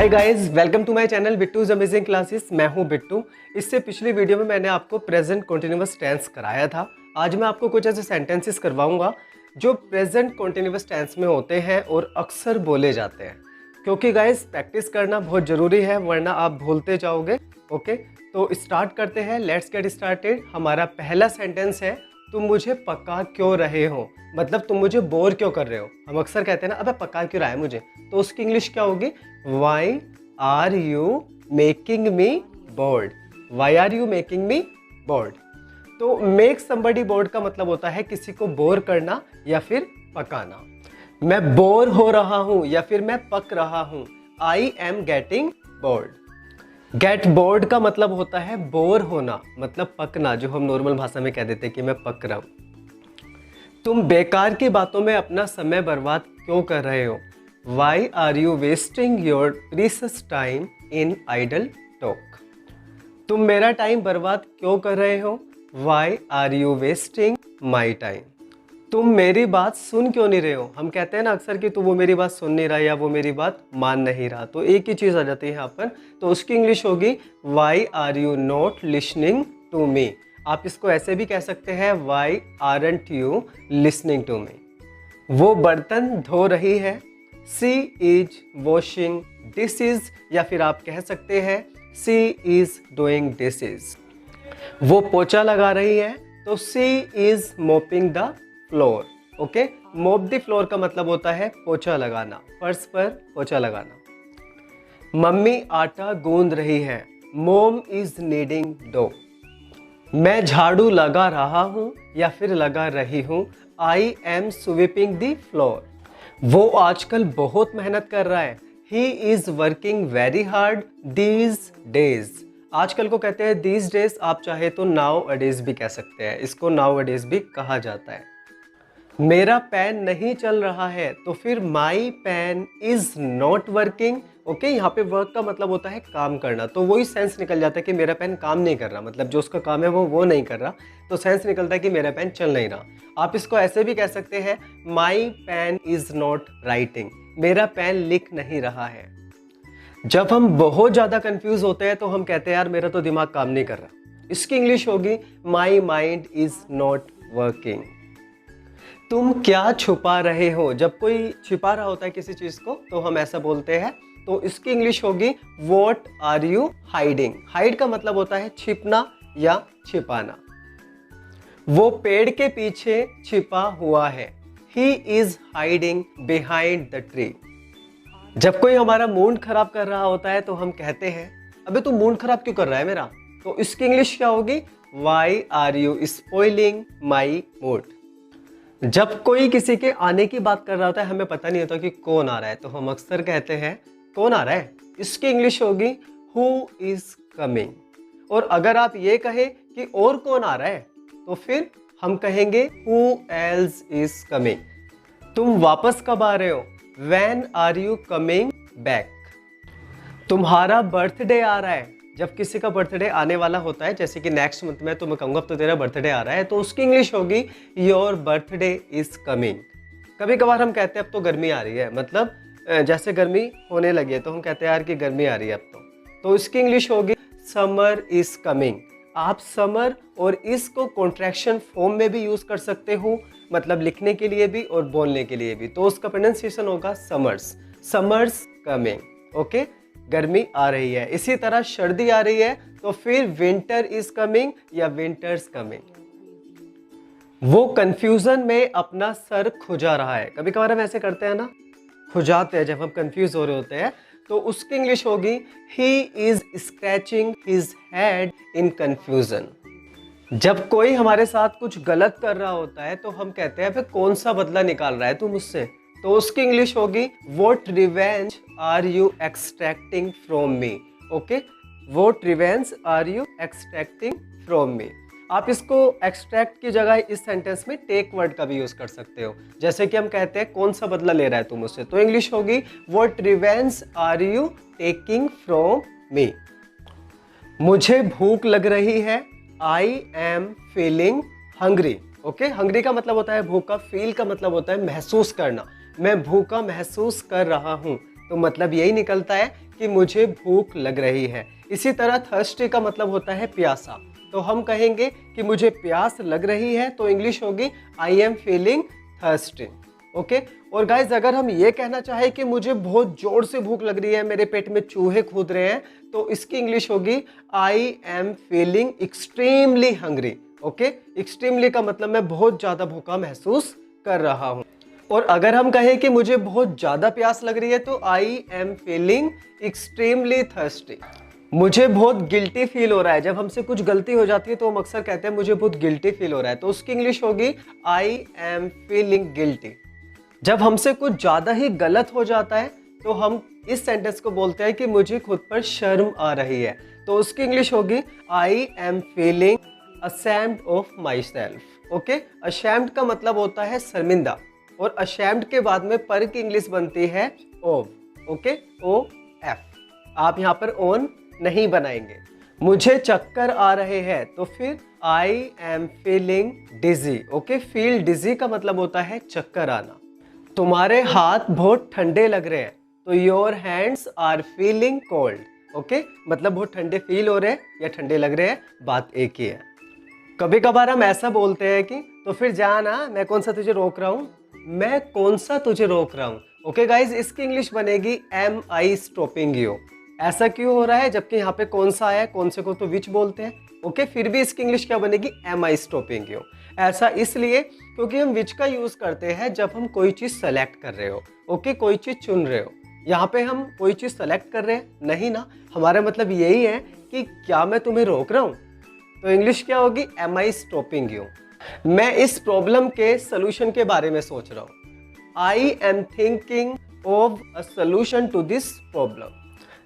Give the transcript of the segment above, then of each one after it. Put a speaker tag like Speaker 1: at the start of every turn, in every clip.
Speaker 1: Hi guys, welcome to my channel Bittu's amazing classes. मैं हूं बिट्टू। इससे पिछली वीडियो में मैंने आपको प्रेजेंट कंटीन्यूअस टेंस कराया था। आज मैं आपको कुछ ऐसे सेंटेंसेस करवाऊंगा जो प्रेजेंट कंटीन्यूअस टेंस में होते हैं और अक्सर बोले जाते हैं। क्योंकि गाइस प्रैक्टिस करना बहुत ज़रूरी है, वरना आप भूलते जाओगे। ओके, तो स्टार्ट करते हैं। Let's get started. हमारा पहला सेंटेंस है, तुम मुझे पका क्यों रहे हो। मतलब तुम मुझे बोर क्यों कर रहे हो। हम अक्सर कहते हैं ना, अबे पका क्यों रहा है मुझे, तो उसकी इंग्लिश क्या होगी? Why are you making me bored. Why are you making me bored. तो मेक समबडी बोर्ड का मतलब होता है किसी को बोर करना या फिर पकाना। मैं बोर हो रहा हूं या फिर मैं पक रहा हूं। I am getting bored. Get bored का मतलब होता है बोर होना, मतलब पकना, जो हम नॉर्मल भाषा में कह देते हैं कि मैं पक रहा हूं। तुम बेकार की बातों में अपना समय बर्बाद क्यों कर रहे हो। Why are you wasting your precious time in idle talk. तुम मेरा टाइम बर्बाद क्यों कर रहे हो। Why are you wasting my time. तुम मेरी बात सुन क्यों नहीं रहे हो। हम कहते हैं ना अक्सर कि तू वो मेरी बात सुन नहीं रहा या वो मेरी बात मान नहीं रहा, तो एक ही चीज़ आ जाती है यहाँ पर। तो उसकी इंग्लिश होगी why are you not listening to me. आप इसको ऐसे भी कह सकते हैं, why aren't you listening to me. वो बर्तन धो रही है। सी इज वॉशिंग डिशेज, या फिर आप कह सकते हैं सी इज डूइंग डिशेज। वो पोछा लगा रही है, तो she is mopping the floor. Okay, mop the floor का मतलब होता है पोछा लगाना, फर्श पर पोछा लगाना। मम्मी आटा गूंद रही है। मोम इज नीडिंग डो। मैं झाड़ू लगा रहा हूं या फिर लगा रही हूं। I M sweeping the floor. वो आजकल बहुत मेहनत कर रहा है। He is working very hard these days. आजकल को कहते हैं दीज डेज, आप चाहे तो नाउ अडेज भी कह सकते हैं, इसको नाउ अडेज भी कहा जाता है। मेरा पेन नहीं चल रहा है, तो फिर my pen is not working. Okay, यहाँ पे वर्क का मतलब होता है काम करना, तो वही सेंस निकल जाता है कि मेरा पेन काम नहीं कर रहा, मतलब जो उसका काम है वो नहीं कर रहा, तो सेंस निकलता है कि मेरा पेन चल नहीं रहा। आप इसको ऐसे भी कह सकते हैं, माई पेन इज नॉट राइटिंग। मेरा पेन लिख नहीं रहा है। जब हम बहुत ज़्यादा कंफ्यूज होते हैं तो हम कहते हैं यार मेरा तो दिमाग काम नहीं कर रहा। इसकी इंग्लिश होगी my mind is not working. तुम क्या छुपा रहे हो। जब कोई छिपा रहा होता है किसी चीज़ को तो हम ऐसा बोलते हैं, तो इसकी इंग्लिश होगी what are you hiding. Hide का मतलब होता है छिपना या छिपाना। वो पेड़ के पीछे छिपा हुआ है। He is hiding behind the tree. जब कोई हमारा मूड खराब कर रहा होता है तो हम कहते हैं, अबे तू मूड खराब क्यों कर रहा है मेरा। तो इसकी इंग्लिश क्या होगी? Why are you spoiling my mood. जब कोई किसी के आने की बात कर रहा होता है, हमें पता नहीं होता कि कौन आ रहा है, तो हम अक्सर कहते हैं कौन आ रहा है। इसकी इंग्लिश होगी हु इज कमिंग। और अगर आप ये कहें कि और कौन आ रहा है, तो फिर हम कहेंगे हु एल्स इज कमिंग। तुम वापस कब आ रहे हो। When are you coming back. तुम्हारा बर्थडे आ रहा है। जब किसी का बर्थडे आने वाला होता है, जैसे कि नेक्स्ट मंथ में, तो मैं कहूँगा अब तो तेरा बर्थडे आ रहा है, तो उसकी इंग्लिश होगी योर बर्थडे इज कमिंग। कभी कभार हम कहते हैं अब तो गर्मी आ रही है, मतलब जैसे गर्मी होने लगी है तो हम कहते हैं यार कि गर्मी आ रही है अब तो इसकी इंग्लिश होगी समर इज कमिंग। आप समर और इसको कॉन्ट्रैक्शन फॉर्म में भी यूज कर सकते हो, मतलब लिखने के लिए भी और बोलने के लिए भी, तो उसका प्रोनाउंसिएशन होगा समर्स। Summers coming. ओके, गर्मी आ रही है। इसी तरह सर्दी आ रही है तो फिर विंटर इज कमिंग या विंटर्स कमिंग। वो कंफ्यूजन में अपना सर खुजा रहा है। कभी कभार हम ऐसे करते हैं ना, खुजाते हैं जब हम कंफ्यूज हो रहे होते हैं, तो उसकी इंग्लिश होगी he is scratching his head in confusion. जब कोई हमारे साथ कुछ गलत कर रहा होता है तो हम कहते हैं फिर कौन सा बदला निकाल रहा है तू मुझसे, तो उसकी इंग्लिश होगी what revenge are you extracting from me. Okay, what revenge are you extracting from me. आप इसको एक्सट्रैक्ट की जगह इस सेंटेंस में टेक वर्ड का भी यूज कर सकते हो। जैसे कि हम कहते हैं कौन सा बदला ले रहा है तू मुझसे, तो इंग्लिश होगी what revenge are you taking from me. मुझे भूख लग रही है। I am feeling hungry. Okay, hungry का मतलब होता है भूखा, फील का मतलब होता है महसूस करना। मैं भूखा महसूस कर रहा हूँ, तो मतलब यही निकलता है कि मुझे भूख लग रही है। इसी तरह थर्स्टी का मतलब होता है प्यासा, तो हम कहेंगे कि मुझे प्यास लग रही है, तो इंग्लिश होगी आई एम फीलिंग थर्स्टी। ओके। और गाइज अगर हम ये कहना चाहें कि मुझे बहुत जोर से भूख लग रही है, मेरे पेट में चूहे कूद रहे हैं, तो इसकी इंग्लिश होगी आई am feeling extremely hungry. Okay. Extremely का मतलब मैं बहुत ज़्यादा भूखा महसूस कर रहा हूँ। और अगर हम कहें कि मुझे बहुत ज़्यादा प्यास लग रही है, तो आई एम फीलिंग एक्सट्रीमली थर्स्टी। मुझे बहुत गिल्टी फील हो रहा है, जब हमसे कुछ गलती हो जाती है तो हम अक्सर कहते हैं मुझे बहुत गिल्टी फील हो रहा है, तो उसकी इंग्लिश होगी आई एम फीलिंग गिल्टी। जब हमसे कुछ ज़्यादा ही गलत हो जाता है तो हम इस सेंटेंस को बोलते हैं कि मुझे खुद पर शर्म आ रही है, तो उसकी इंग्लिश होगी आई am feeling ashamed of myself। Okay. ashamed का मतलब होता है शर्मिंदा, और ashamed के बाद में पर की इंग्लिश बनती है of। ओके। O F. आप यहाँ पर ओन नहीं बनाएंगे। मुझे चक्कर आ रहे हैं, तो फिर I am feeling dizzy. Okay. Feel dizzy का मतलब होता है चक्कर आना। तुम्हारे हाथ बहुत ठंडे लग रहे हैं, तो your hands are feeling cold. Okay. मतलब बहुत ठंडे फील हो रहे हैं या ठंडे लग रहे हैं, बात एक ही है। कभी कभार हम ऐसा बोलते हैं कि तो फिर जा ना, मैं कौन सा तुझे रोक रहा हूँ, मैं कौन सा तुझे रोक रहा हूँ। ओके गाइज, इसकी इंग्लिश बनेगी एम आई स्टॉपिंग यू। ऐसा क्यों हो रहा है, जबकि यहाँ पे कौन सा है, कौन से को तो विच बोलते हैं। ओके। फिर भी इसकी इंग्लिश क्या बनेगी, एम आई स्टॉपिंग यू। ऐसा इसलिए क्योंकि हम विच का यूज करते हैं जब हम कोई चीज सेलेक्ट कर रहे हो। ओके। कोई चीज चुन रहे हो। यहाँ पे हम कोई चीज सेलेक्ट कर रहे हैं नहीं ना, हमारा मतलब यही है कि क्या मैं तुम्हें रोक रहा हूँ, तो इंग्लिश क्या होगी, एम आई स्टॉपिंग यू। मैं इस प्रॉब्लम के सोल्यूशन के बारे में सोच रहा हूँ, I am thinking of a solution to this problem.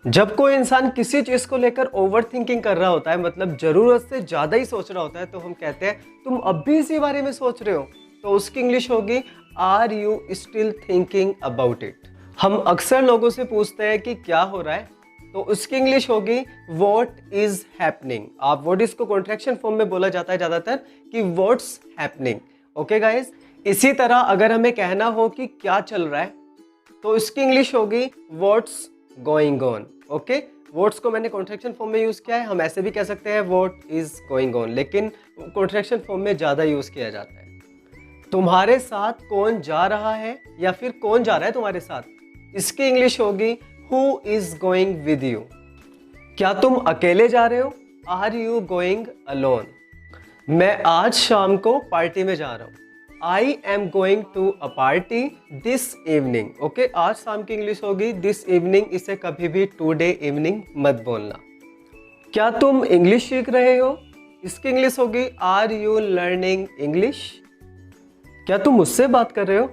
Speaker 1: जब कोई इंसान किसी चीज को लेकर ओवर थिंकिंग कर रहा होता है, मतलब जरूरत से ज्यादा ही सोच रहा होता है, तो हम कहते हैं तुम अब भी इसी बारे में सोच रहे हो, तो उसकी इंग्लिश होगी are you still thinking about it. हम अक्सर लोगों से पूछते हैं कि क्या हो रहा है, तो उसकी इंग्लिश होगी व्हाट इज हैपनिंग। आप व्हाट इज को कॉन्ट्रैक्शन फॉर्म में बोला जाता है ज्यादातर कि व्हाट्स हैपनिंग। Okay guys. इसी तरह अगर हमें कहना हो कि क्या चल रहा है, तो इसकी इंग्लिश होगी what's going on. Okay. What's को मैंने कॉन्ट्रैक्शन फॉर्म में यूज किया है, हम ऐसे भी कह सकते हैं व्हाट इज गोइंग ऑन, लेकिन कॉन्ट्रैक्शन फॉर्म में ज्यादा यूज किया जाता है। तुम्हारे साथ कौन जा रहा है, या फिर कौन जा रहा है तुम्हारे साथ, इसकी इंग्लिश होगी who is going with you. क्या तुम अकेले जा रहे हो, आर यू गोइंग अलोन। मैं आज शाम को पार्टी में जा रहा हूँ, I am going to a party this evening. Okay. आज शाम की इंग्लिश होगी दिस इवनिंग, इसे कभी भी टुडे इवनिंग मत बोलना। क्या तुम इंग्लिश सीख रहे हो, इसकी इंग्लिश होगी आर यू लर्निंग इंग्लिश। क्या तुम मुझसे बात कर रहे हो,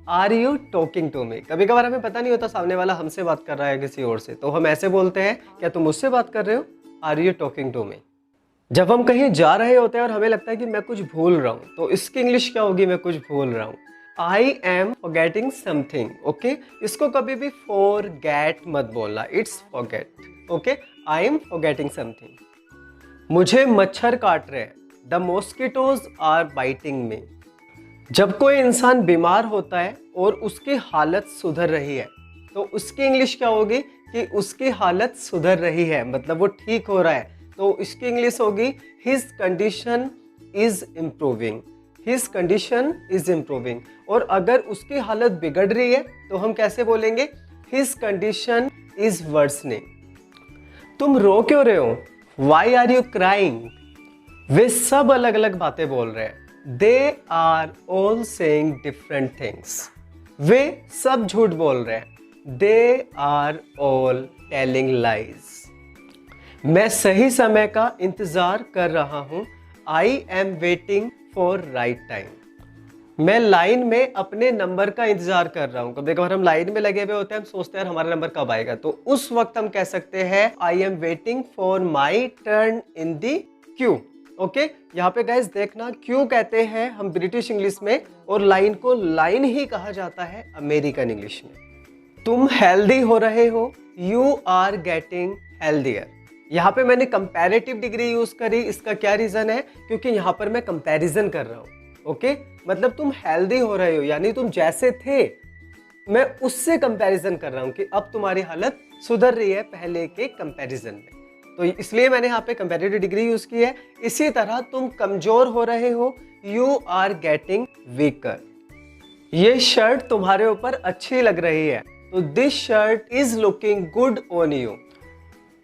Speaker 1: are you talking to me. कभी कभार हमें पता नहीं होता सामने वाला हमसे बात कर रहा है किसी और से, तो हम ऐसे बोलते हैं क्या तुम मुझसे बात कर रहे हो, are you talking to me. जब हम कहीं जा रहे होते हैं और हमें लगता है कि मैं कुछ भूल रहा हूँ, तो इसकी इंग्लिश क्या होगी, मैं कुछ भूल रहा हूँ, I am forgetting something. Okay. इसको कभी भी फॉरगेट मत बोलना, it's forget. Okay. I am forgetting something. मुझे मच्छर काट रहे हैं, द मॉस्किटोज आर बाइटिंग मी। जब कोई इंसान बीमार होता है और उसकी हालत सुधर रही है, तो उसकी इंग्लिश क्या होगी कि उसकी हालत सुधर रही है, मतलब वो ठीक हो रहा है, तो इसकी इंग्लिश होगी his condition is improving. His condition is improving. और अगर उसकी हालत बिगड़ रही है तो हम कैसे बोलेंगे, हिज कंडीशन इज वर्सनिंग। तुम रो क्यों रहे हो, वाई आर यू क्राइंग। वे सब अलग अलग बातें बोल रहे हैं, they are all saying different things. वे सब झूठ बोल रहे हैं, they are all telling lies. मैं सही समय का इंतजार कर रहा हूं, I am waiting for right time. मैं लाइन में अपने नंबर का इंतजार कर रहा हूं। कभी कभार हम लाइन में लगे हुए होते हैं, हम सोचते हैं हमारा नंबर कब आएगा, तो उस वक्त हम कह सकते हैं आई am waiting for my turn in the Q. Okay. यहाँ पे गाइस देखना, क्यू कहते हैं हम ब्रिटिश इंग्लिश में, और लाइन को लाइन ही कहा जाता है अमेरिकन इंग्लिश में। तुम हेल्दी हो रहे हो, यू आर गेटिंग हेल्दियर। यहाँ पे मैंने कंपैरेटिव डिग्री यूज करी, इसका क्या रीजन है, क्योंकि यहाँ पर मैं कंपैरिजन कर रहा हूँ। ओके। मतलब तुम हेल्दी हो रहे हो, यानी तुम जैसे थे मैं उससे कंपैरिजन कर रहा हूँ कि अब तुम्हारी हालत सुधर रही है पहले के कंपैरिजन में। तो इसलिए मैंने यहाँ पे कंपैरेटिव डिग्री यूज की है। इसी तरह तुम कमजोर हो रहे हो, यू आर गेटिंग वीकर। ये शर्ट तुम्हारे ऊपर अच्छी लग रही है, तो this shirt is looking good on you.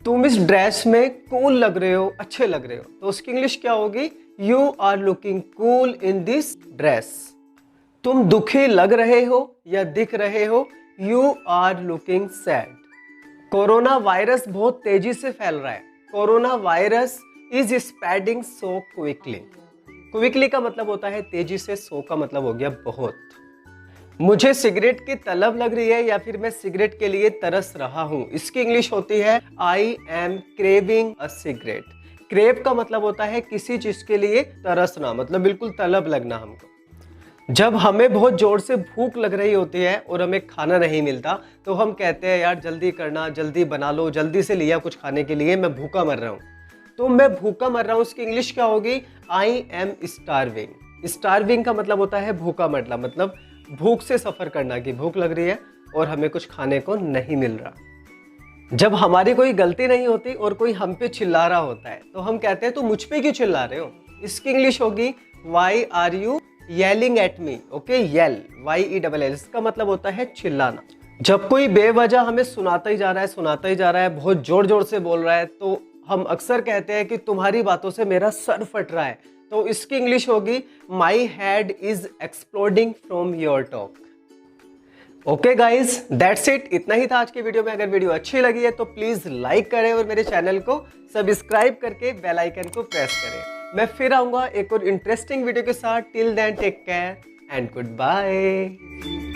Speaker 1: तुम इस ड्रेस में कूल लग रहे हो, अच्छे लग रहे हो, तो उसकी इंग्लिश क्या होगी? You are looking cool in this dress. तुम दुखी लग रहे हो या दिख रहे हो, you are looking sad. Corona virus बहुत तेजी से फैल रहा है। Corona virus is spreading so quickly. Quickly का मतलब होता है तेजी से, सो का मतलब हो गया बहुत। मुझे सिगरेट की तलब लग रही है या फिर मैं सिगरेट के लिए तरस रहा हूं, इसकी इंग्लिश होती है I M craving a cigarette. Crave का मतलब होता है किसी चीज के लिए तरसना, मतलब बिल्कुल तलब लगना हमको। जब हमें बहुत जोर से भूख लग रही होती है और हमें खाना नहीं मिलता, तो हम कहते हैं यार जल्दी करना, जल्दी बना लो, जल्दी से लिया कुछ खाने के लिए, मैं भूखा मर रहा हूँ। तो मैं भूखा मर रहा हूँ, उसकी इंग्लिश क्या होगी? I am starving. स्टार्विंग का मतलब होता है भूखा मरना, मतलब भूख से सफर करना, कि भूख लग रही है और हमें कुछ खाने को नहीं मिल रहा। जब हमारी कोई गलती नहीं होती और कोई हम पे चिल्ला रहा होता है, तो हम कहते हैं तो मुझ पे क्यों चिल्ला रहे हो? इसकी इंग्लिश होगी why are you yelling at me. Okay, yell, YELL, इसका मतलब होता है चिल्लाना। जब कोई बेवजह हमें सुनाता ही जा रहा है, सुनाता ही जा रहा है, बहुत जोर जोर से बोल रहा है, तो हम अक्सर कहते हैं कि तुम्हारी बातों से मेरा सर फट रहा है। तो इसकी इंग्लिश होगी my head is exploding from your talk. Okay guys, that's it. इतना ही था आज की वीडियो में। अगर वीडियो अच्छी लगी है तो प्लीज लाइक करें और मेरे चैनल को सब्सक्राइब करके बेल आइकन को प्रेस करें। मैं फिर आऊंगा एक और इंटरेस्टिंग वीडियो के साथ। Till then take care and good bye.